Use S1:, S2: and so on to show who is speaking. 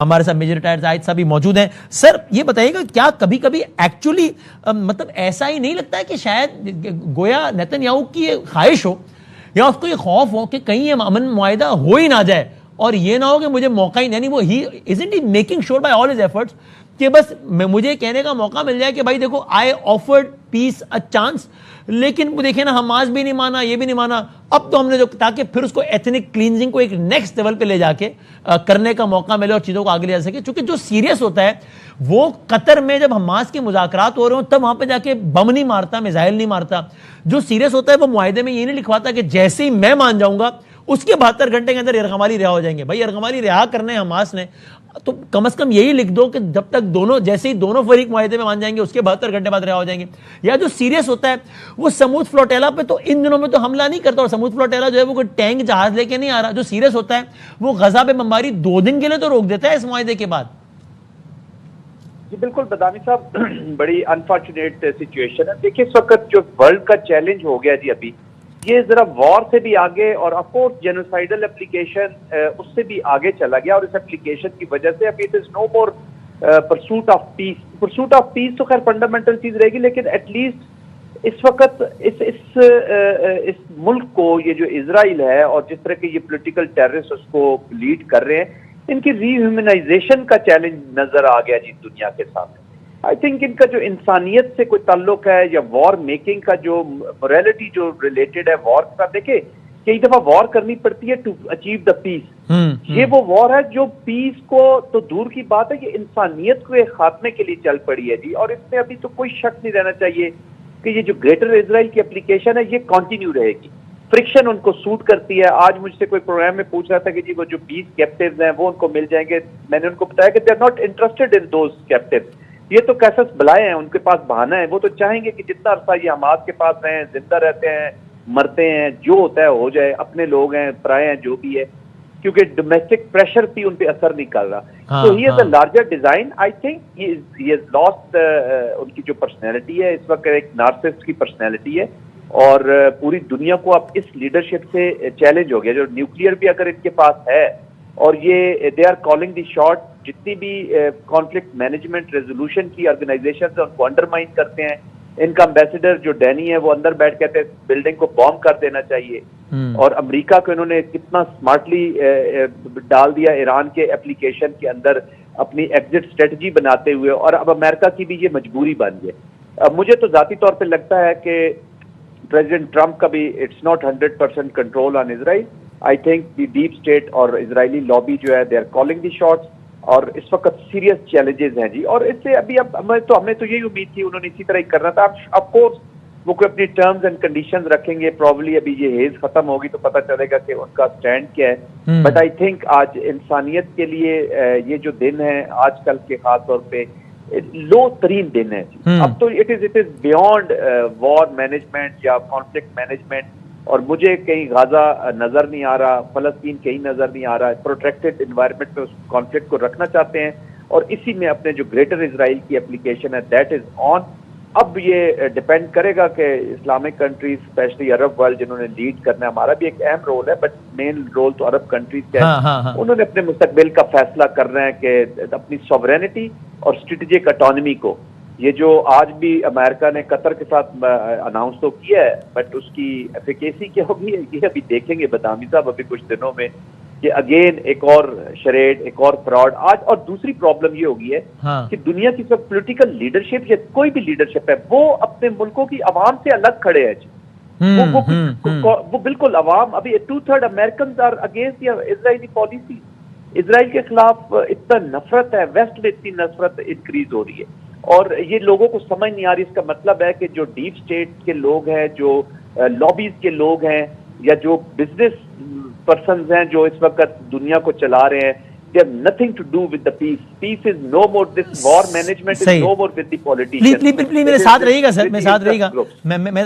S1: हमारे साथ major retired Zahid साहब भी मौजूद हैं। सर ये बताइएगा, क्या कभी कभी एक्चुअली मतलब ऐसा ही नहीं लगता है कि शायद गोया नेतन्याहू की ये ख्वाहिश हो या उसको ये खौफ हो कि कहीं ये अमन मुआहिदा हो ही ना जाए और ये ना हो कि मुझे मौका ही, यानी वो ही isn't he making sure by all his efforts कि बस मुझे कहने का मौका मिल जाए कि भाई देखो I offered peace a chance, लेकिन वो देखिए ना हमास भी नहीं माना, ये भी नहीं माना, अब तो हमने जो, ताकि फिर उसको एथनिक क्लींजिंग को एक नेक्स्ट लेवल पे ले जाके करने का मौका मिले और चीजों को आगे ले जा सके। क्योंकि जो सीरियस होता है वो कतर में जब हमास के मुज़ाकरात हो रहे हो तब वहां पे जाके बम नहीं मारता, मिसाइल नहीं मारता। जो सीरियस होता है वो मुआहिदे में ये नहीं लिखवाता कि जैसे ही मैं मान जाऊंगा उसके 72 घंटे के अंदर यरगमाली रिहा हो जाएंगे। भाई यरगमाली रिहा करने हमास ने, तो कम से कम यही लिख दो कि जब तक दोनों, जैसे ही दोनों फरीक मुआहिदे में मान जाएंगे उसके 72 घंटे बाद रिहा हो जाएंगे। या जो सीरियस होता है वो समूद फ्लोटेला पे तो इन दिनों में तो हमला नहीं करता, और समूद फ्लोटेला जो है वो कोई टैंक जहाज लेके नहीं आ रहा। जो सीरियस होता है वो गजा पे बमबारी 2 दिन के लिए तो रोक देता है इस मुआहिदे के बाद।
S2: जी बिल्कुल बदामी साहब, बड़ी अनफॉर्चुनेट सिचुएशन है। देखिए इस वक्त जो वर्ल्ड का चैलेंज हो गया जी, अभी ये जरा वॉर से भी आगे और ऑफकोर्स जेनोसाइडल एप्लीकेशन उससे भी आगे चला गया, और इस एप्लीकेशन की वजह से अभी it is no more pursuit of peace. Pursuit of peace तो खैर फंडामेंटल चीज रहेगी, लेकिन एटलीस्ट इस वक्त इस मुल्क को, ये जो इजराइल है और जिस तरह के ये पॉलिटिकल टेररिस्ट उसको लीड कर रहे हैं, इनकी रीह्यूमनाइजेशन का चैलेंज नजर आ गया जी दुनिया के सामने। आई थिंक इनका जो इंसानियत से कोई ताल्लुक है या वॉर मेकिंग का जो मोरालिटी जो रिलेटेड है वॉर का, देखे कई दफा वॉर करनी पड़ती है टू अचीव द पीस। ये वो वॉर है जो पीस को तो दूर की बात है, ये इंसानियत को एक खात्मे के लिए चल पड़ी है जी। और इसमें अभी तो कोई शक नहीं रहना चाहिए कि ये जो ग्रेटर इजराइल की एप्लीकेशन है ये कंटिन्यू रहेगी। फ्रिक्शन उनको सूट करती है। आज मुझसे कोई प्रोग्राम में पूछ रहा था कि जी वो जो 20 कैप्टिव्स हैं वो उनको मिल जाएंगे। मैंने उनको बताया कि they are not interested in those captives. ये तो कैसस बुलाए हैं, उनके पास बहाना है। वो तो चाहेंगे कि जितना अरसा ये हमास के पास रहें, जिंदा रहते हैं, मरते हैं, जो होता है हो जाए, अपने लोग हैं, पराए हैं, जो भी है, क्योंकि डोमेस्टिक प्रेशर भी उन पे असर नहीं कर रहा। तो he is a larger design. I think he has lost उनकी जो पर्सनैलिटी है इस वक्त एक नार्सिसिस्ट की पर्सनैलिटी है, और पूरी दुनिया को अब इस लीडरशिप से चैलेंज हो गया। जो न्यूक्लियर भी अगर इनके पास है और ये they are calling the shot, जितनी भी कॉन्फ्लिक्ट मैनेजमेंट रेजोल्यूशन की ऑर्गेनाइजेशन है उनको अंडरमाइन करते हैं। इनका एम्बेसडर जो डैनी है वो अंदर बैठ कहते हैं बिल्डिंग को बॉम्ब कर देना चाहिए। और अमेरिका को इन्होंने कितना स्मार्टली डाल दिया ईरान के एप्लीकेशन के अंदर अपनी एग्जिट स्ट्रेटजी बनाते हुए, और अब अमेरिका की भी ये मजबूरी बन गई। मुझे तो जाती तौर पर लगता है कि प्रेसिडेंट ट्रंप का भी it's not 100% control on Israel. I think the deep state और इजरायली लॉबी जो है they are calling the shots, और इस वक्त सीरियस चैलेंजेस हैं जी। और इससे अभी अब हमें तो यही उम्मीद थी उन्होंने इसी तरह ही करना था। ऑफ कोर्स वो कोई अपनी टर्म्स एंड कंडीशंस रखेंगे, प्रॉब्ली अभी ये हेज खत्म होगी तो पता चलेगा कि उनका स्टैंड क्या है। बट आई थिंक आज इंसानियत के लिए ये जो दिन है आजकल के खास तौर पे लो तरीन दिन है। अब तो it is beyond war management या कॉन्फ्लिक्ट मैनेजमेंट, और मुझे कहीं गाजा नजर नहीं आ रहा, फलस्तीन कहीं नजर नहीं आ रहा। प्रोटेक्टेड इन्वायरमेंट में उस कॉन्फ्लिक्ट को रखना चाहते हैं, और इसी में अपने जो ग्रेटर इजराइल की एप्लीकेशन है दैट इज ऑन। अब ये डिपेंड करेगा कि Islamic countries specially Arab world जिन्होंने लीड करना है, हमारा भी एक अहम रोल है बट मेन रोल तो अरब कंट्रीज का है। उन्होंने अपने मुस्तकबिल का फैसला कर रहे हैं कि अपनी सॉवरेनिटी और स्ट्रेटेजिक ऑटोनॉमी को, ये जो आज भी अमेरिका ने कतर के साथ अनाउंस तो किया है बट उसकी एफिकेसी क्या होगी ये अभी देखेंगे बदामी साहब अभी कुछ दिनों में, कि अगेन एक और शरेड, एक और फ्रॉड आज। और दूसरी प्रॉब्लम ये होगी है कि दुनिया की सब पॉलिटिकल लीडरशिप या कोई भी लीडरशिप है वो अपने मुल्कों की आवाम से अलग खड़े हैं। वो बिल्कुल आवाम, अभी 2/3 American are against Israeli policy. Israel के खिलाफ इतना नफरत है, वेस्ट में इतनी नफरत इंक्रीज हो रही है, और ये लोगों को समझ नहीं आ रही। इसका मतलब है कि जो डीप स्टेट के लोग हैं, जो लॉबीज के लोग हैं, या जो बिजनेस पर्संस हैं जो इस वक्त दुनिया को चला रहे हैं, they have nothing to do with the peace. Peace is no more, this war management is no more with the politicians.
S1: Please मेरे साथ रहिएगा सर, मेरे साथ रहिएगा। मैं